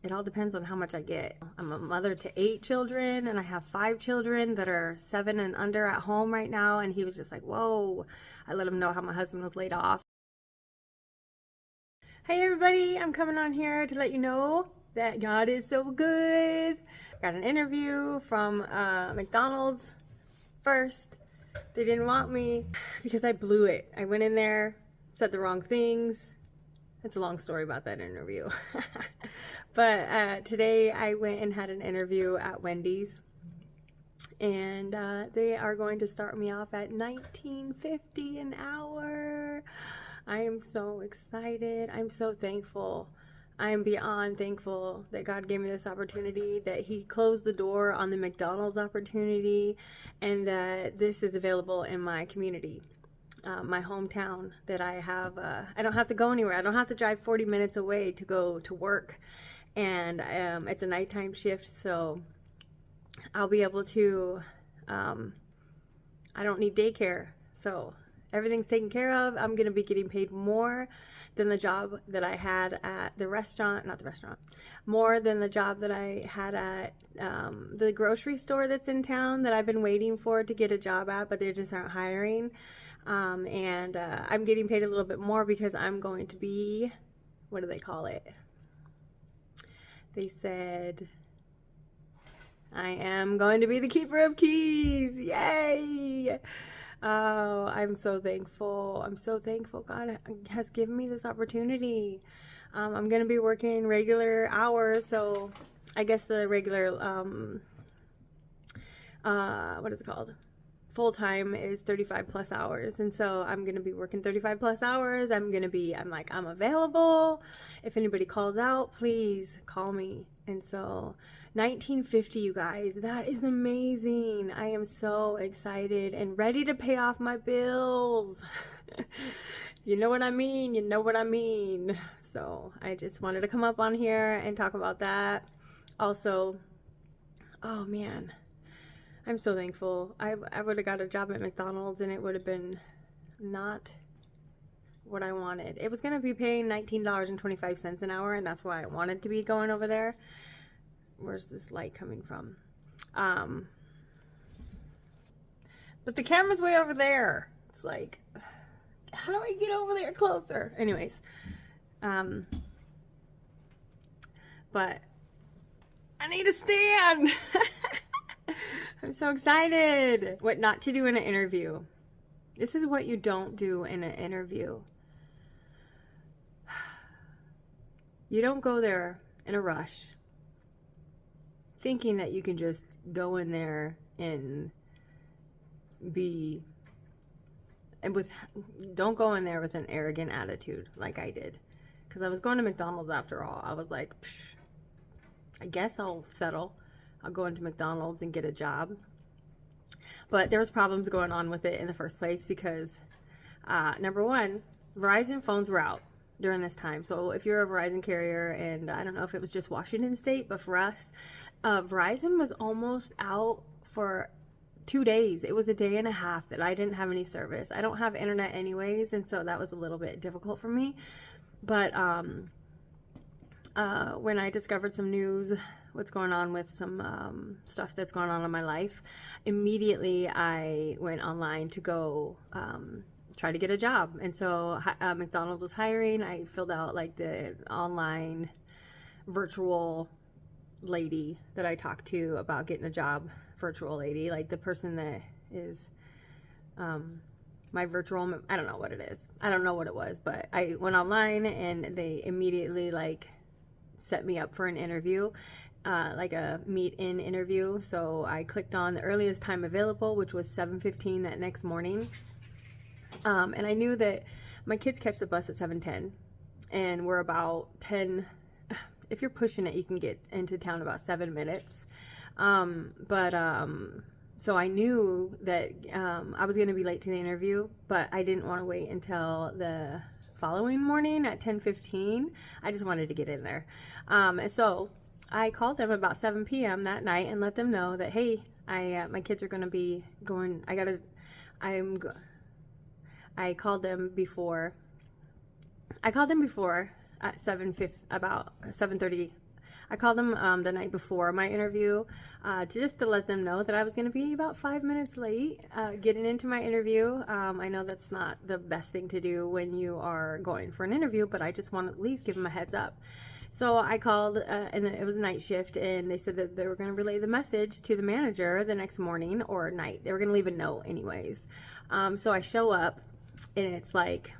it all depends on how much I get. I'm a mother to 8 children, and I have 5 children that are 7 and under at home right now. And he was just like, whoa. I let him know how my husband was laid off. Hey everybody, I'm coming on here to let you know that God is so good. I got an interview from McDonald's first. They didn't want me because I blew it. I went in there, said the wrong things. It's a long story about that interview. But today I went and had an interview at Wendy's, and they are going to start me off at $19.50 an hour. I am so excited. I'm so thankful. I am beyond thankful that God gave me this opportunity, that He closed the door on the McDonald's opportunity, and that this is available in my community. My hometown, that I have, I don't have to go anywhere. I don't have to drive 40 minutes away to go to work. And it's a nighttime shift, so I'll be able to, I don't need daycare. So everything's taken care of. I'm going to be getting paid more than the job that I had at the restaurant, not the restaurant, more than the job that I had at the grocery store that's in town that I've been waiting for to get a job at, but they just aren't hiring. And I'm getting paid a little bit more because I'm going to be, what do they call it? They said I am going to be the keeper of keys. Yay! Oh, I'm so thankful. I'm so thankful God has given me this opportunity. I'm going to be working regular hours, so I guess the regular, what is it called? Full-time is 35 plus hours, and so I'm gonna be working 35 plus hours. I'm available. If anybody calls out, please call me. And so $19.50, you guys, that is amazing. I am so excited and ready to pay off my bills. You know what I mean? You know what I mean. So I just wanted to come up on here and talk about that. Also, oh man, I'm so thankful. I would have got a job at McDonald's and it would have been not what I wanted. It was going to be paying $19.25 an hour, and that's why I wanted to be going over there. Where's this light coming from? But the camera's way over there. It's like, how do I get over there closer? Anyways, but I need a stand. I'm so excited. What not to do in an interview. This is what you don't do in an interview. You don't go there in a rush thinking that you can just go in there and don't go in there with an arrogant attitude like I did. Because I was going to McDonald's after all. I was like, I guess I'll settle. I'll go into McDonald's and get a job. But there was problems going on with it in the first place because, number one, Verizon phones were out during this time. So if you're a Verizon carrier, and I don't know if it was just Washington State, but for us, Verizon was almost out for 2 days. It was a day and a half that I didn't have any service. I don't have internet anyways, and so that was a little bit difficult for me. But when I discovered some news, what's going on with some stuff that's going on in my life, immediately I went online to go try to get a job. And so McDonald's was hiring. I filled out like the online virtual lady that I talked to about getting a job, virtual lady, like the person that is my virtual, I don't know what it is. I don't know what it was, but I went online and they immediately like set me up for an interview. Like a meet-in interview. So I clicked on the earliest time available, which was 7:15 that next morning. And I knew that my kids catch the bus at 7:10, and we're about 10. If you're pushing it, you can get into town about 7 minutes. So I knew that I was going to be late to the interview, but I didn't want to wait until the following morning at 10:15. I just wanted to get in there. So I called them about 7 p.m. that night and let them know that, hey, my kids are going to be going. I called them before. At about 7:30. I called them the night before my interview to let them know that I was going to be about 5 minutes late getting into my interview. I know that's not the best thing to do when you are going for an interview, but I just want to at least give them a heads up. So I called, and it was a night shift, and they said that they were going to relay the message to the manager the next morning or night. They were going to leave a note anyways. So I show up, and it's like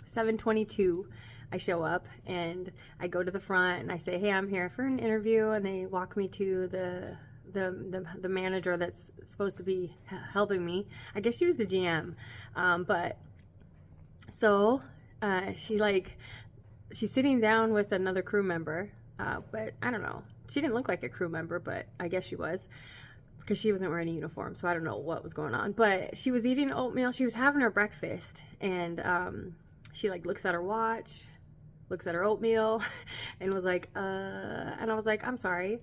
7:22. I show up, and I go to the front, and I say, hey, I'm here for an interview, and they walk me to the manager that's supposed to be helping me. I guess she was the GM, but so she's sitting down with another crew member, but I don't know. She didn't look like a crew member, but I guess she was, because she wasn't wearing a uniform, so I don't know what was going on. But she was eating oatmeal. She was having her breakfast, and she like looks at her watch, looks at her oatmeal, and was like, and I was like, I'm sorry.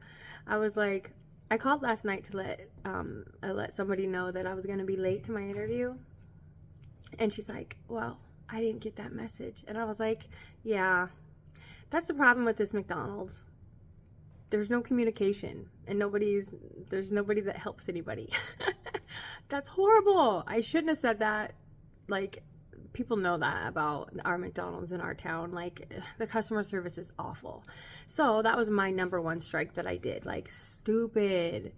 I was like, I called last night to let somebody know that I was going to be late to my interview. And she's like, well, I didn't get that message. And I was like, yeah, that's the problem with this McDonald's. There's no communication, and there's nobody that helps anybody. That's horrible. I shouldn't have said that. Like, people know that about our McDonald's in our town. Like, the customer service is awful. So that was my number one strike that I did. Like, stupid.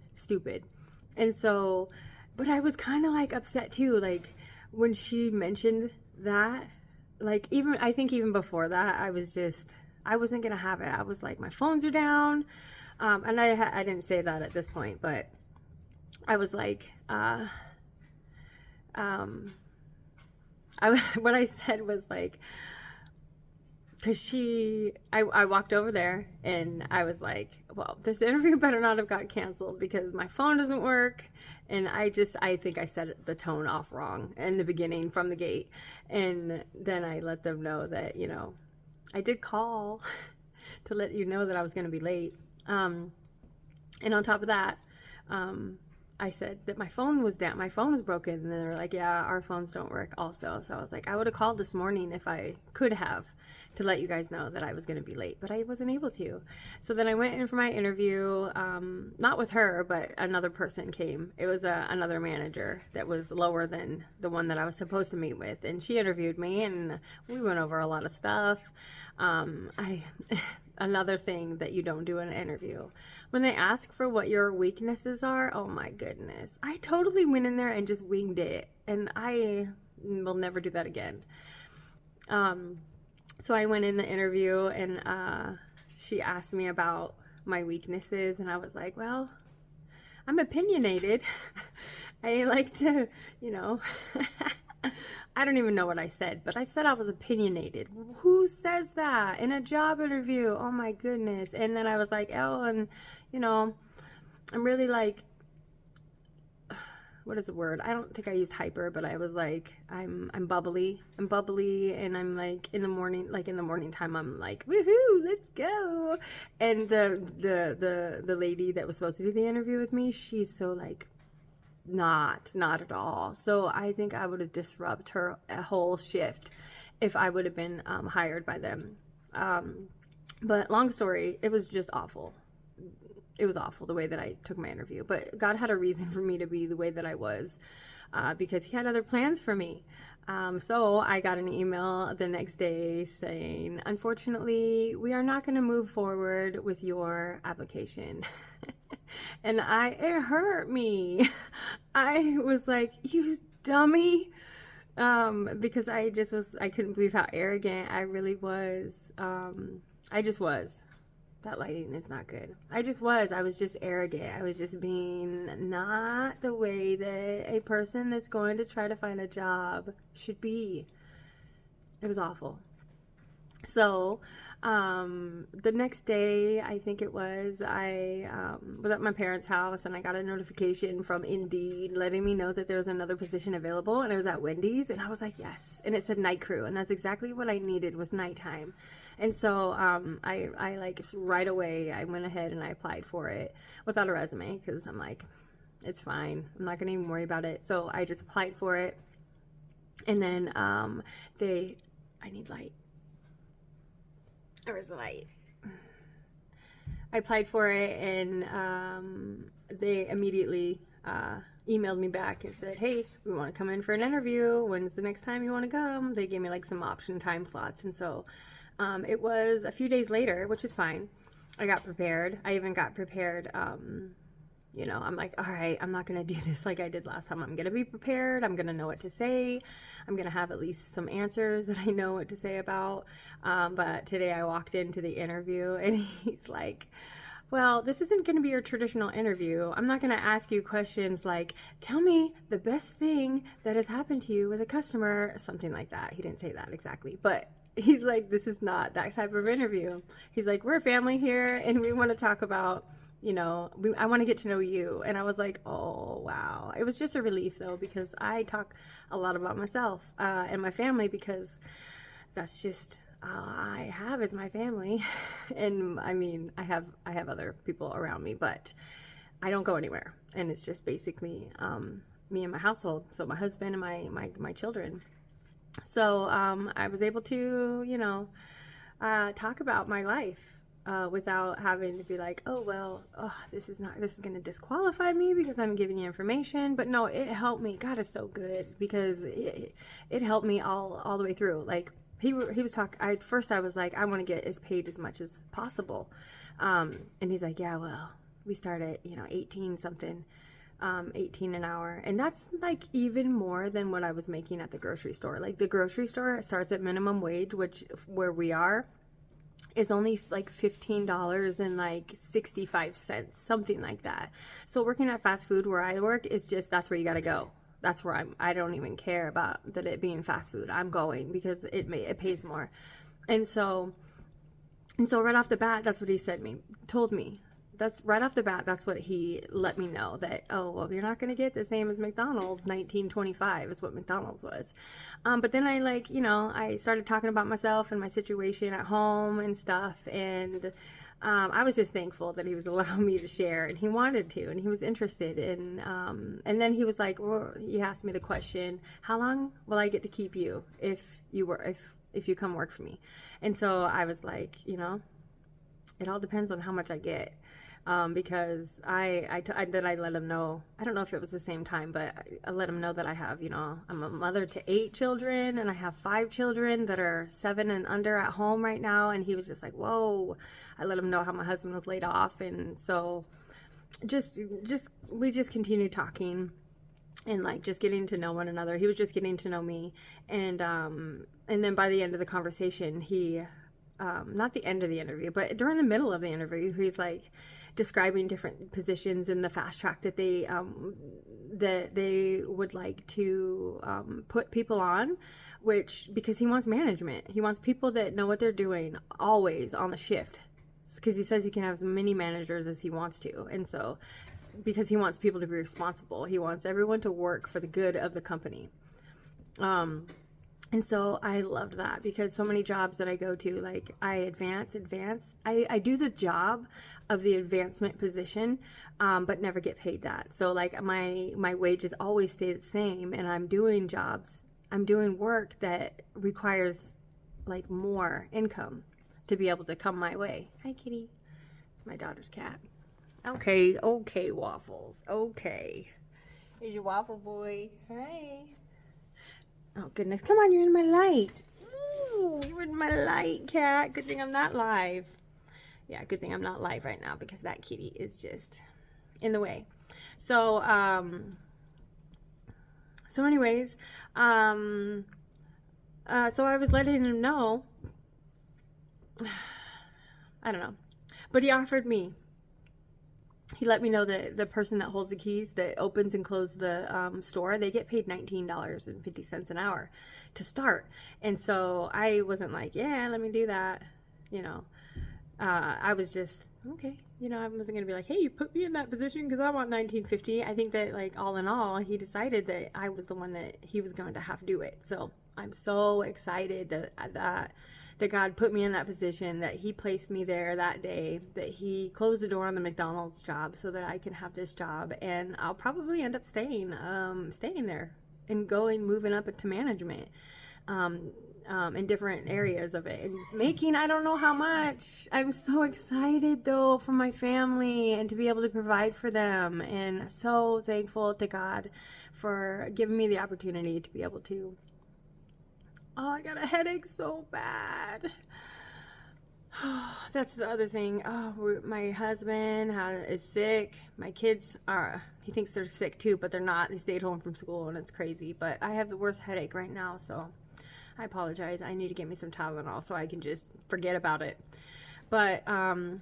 And so, but I was kind of like upset too. Like, when she mentioned that, like, I think even before that, I wasn't gonna have it. I was like, my phones are down, and I didn't say that at this point, but I was like, what I said was like, because I walked over there, and I was like, well, this interview better not have got canceled, because my phone doesn't work. And I think I set the tone off wrong in the beginning from the gate. And then I let them know that, I did call to let you know that I was going to be late. And on top of that, I said that my phone was down. My phone was broken. And they were like, yeah, our phones don't work also. So I was like, I would have called this morning if I could have, to let you guys know that I was going to be late, but I wasn't able to. So then I went in for my interview, not with her, but another person came. It was another manager that was lower than the one that I was supposed to meet with. And she interviewed me, and we went over a lot of stuff. Another thing that you don't do in an interview, when they ask for what your weaknesses are, oh my goodness. I totally went in there and just winged it, and I will never do that again. So I went in the interview, and she asked me about my weaknesses, and I was like, well, I'm opinionated. I like to, I don't even know what I said, but I said I was opinionated. Who says that in a job interview? Oh my goodness. And then I was like, oh, and I'm really like, what is the word? I don't think I used hyper, but I was like, I'm bubbly. I'm bubbly, and I'm like in the morning time, I'm like, woohoo, let's go. And the lady that was supposed to do the interview with me, she's so like, not at all. So I think I would have disrupted her whole shift if I would have been hired by them. But long story, it was just awful. It was awful the way that I took my interview, but God had a reason for me to be the way that I was, because he had other plans for me. So I got an email the next day saying, unfortunately, we are not going to move forward with your application. And it hurt me. I was like, you dummy. Because I couldn't believe how arrogant I really was. I just was. That lighting is not good. I was just arrogant. I was just being not the way that a person that's going to try to find a job should be. It was awful. So, the next day, I think it was, I was at my parents' house, and I got a notification from Indeed letting me know that there was another position available, and it was at Wendy's, and I was like, yes. And it said night crew, and that's exactly what I needed, was nighttime. And so I like right away, I went ahead and I applied for it without a resume, because I'm like, it's fine. I'm not going to even worry about it. So I just applied for it. And then I need light. Where's the light? I applied for it, and they immediately emailed me back and said, hey, we want to come in for an interview. When's the next time you want to come? They gave me like some option time slots. And so it was a few days later, which is fine. I got prepared. I even got prepared. You know, I'm like, all right, I'm not going to do this like I did last time. I'm going to be prepared. I'm going to know what to say. I'm going to have at least some answers that I know what to say about. But today I walked into the interview and he's like, well, this isn't going to be your traditional interview. I'm not going to ask you questions like, tell me the best thing that has happened to you with a customer, something like that. He didn't say that exactly, but he's like, this is not that type of interview. He's like, we're a family here and we want to talk about, you know, I want to get to know you. And I was like, oh, wow. It was just a relief though, because I talk a lot about myself and my family, because that's just I have is my family. And I mean, I have other people around me, but I don't go anywhere. And it's just basically me and my household. So my husband and my children. So I was able to, you know, talk about my life without having to be like, oh, well, this is going to disqualify me because I'm giving you information. But no, it helped me. God is so good, because it helped me all the way through. Like, he was talking, at first I was like, I want to get as paid as much as possible. And he's like, yeah, well, we start at, you know, 18 something, 18 an hour. And that's like even more than what I was making at the grocery store. Like the grocery store starts at minimum wage, which where we are is only like $15 and like 65 cents, something like that. So working at fast food where I work is just, that's where you got to go. That's where I don't even care about that it being fast food. I'm going because it pays more. And so right off the bat, that's what he told me. That's right off the bat. That's what he let me know, that, oh, well, you're not going to get the same as McDonald's. 1925 is what McDonald's was. But then I started talking about myself and my situation at home and stuff. And I was just thankful that he was allowing me to share, and he wanted to, and he was interested in, and then he was like, well, he asked me the question, how long will I get to keep you if you come work for me? And so I was like, you know, it all depends on how much I get. Because I let him know, I don't know if it was the same time, but I let him know that I have, you know, I'm a mother to 8 children, and I have 5 children that are 7 and under at home right now. And he was just like, whoa. I let him know how my husband was laid off. And so we just continued talking and like just getting to know one another. He was just getting to know me. And then by the end of the conversation, he, not the end of the interview, but during the middle of the interview, he's like describing different positions in the fast track that they would like to put people on, which, because he wants management. He wants people that know what they're doing always on the shift, because he says he can have as many managers as he wants to. And so because he wants people to be responsible, he wants everyone to work for the good of the company. And so I loved that, because so many jobs that I go to, like I advance. I do the job of the advancement position, but never get paid that. So like my wages always stay the same, and I'm doing work that requires like more income to be able to come my way. Hi, kitty. It's my daughter's cat. Okay, Waffles. Okay. Here's your waffle boy. Hi. Oh, goodness. Come on, you're in my light. Ooh, you're in my light, cat. Good thing I'm not live. Yeah, good thing I'm not live right now, because that kitty is just in the way. So, anyways, so I was letting him know. I don't know. But he offered me. He let me know that the person that holds the keys, that opens and closes the store, they get paid $19.50 an hour to start. And so I wasn't like, yeah, let me do that. You know, I was just, okay. You know, I wasn't going to be like, hey, you put me in that position because I want $19.50. I think that, like, all in all, he decided that I was the one that he was going to have to do it. So I'm so excited that God put me in that position, that he placed me there that day, that he closed the door on the McDonald's job so that I can have this job. And I'll probably end up staying there and moving up into management. in different areas of it, and making I don't know how much. I'm so excited though for my family and to be able to provide for them, and so thankful to God for giving me the opportunity to be able to. Oh, I got a headache so bad. That's the other thing. Oh, my husband is sick. My kids are, he thinks they're sick too, but they're not. They stayed home from school and it's crazy. But I have the worst headache right now, so I apologize. I need to get me some Tylenol so I can just forget about it. But I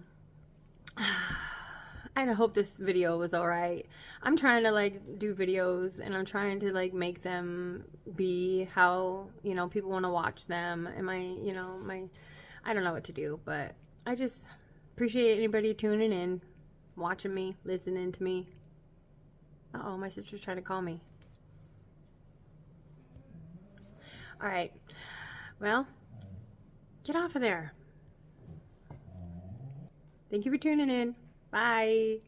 hope this video was alright. I'm trying to like do videos, and I'm trying to like make them be how, you know, people want to watch them. And I don't know what to do, but I just appreciate anybody tuning in, watching me, listening to me. Uh-oh, my sister's trying to call me. Alright, well, get off of there. Thank you for tuning in. Bye.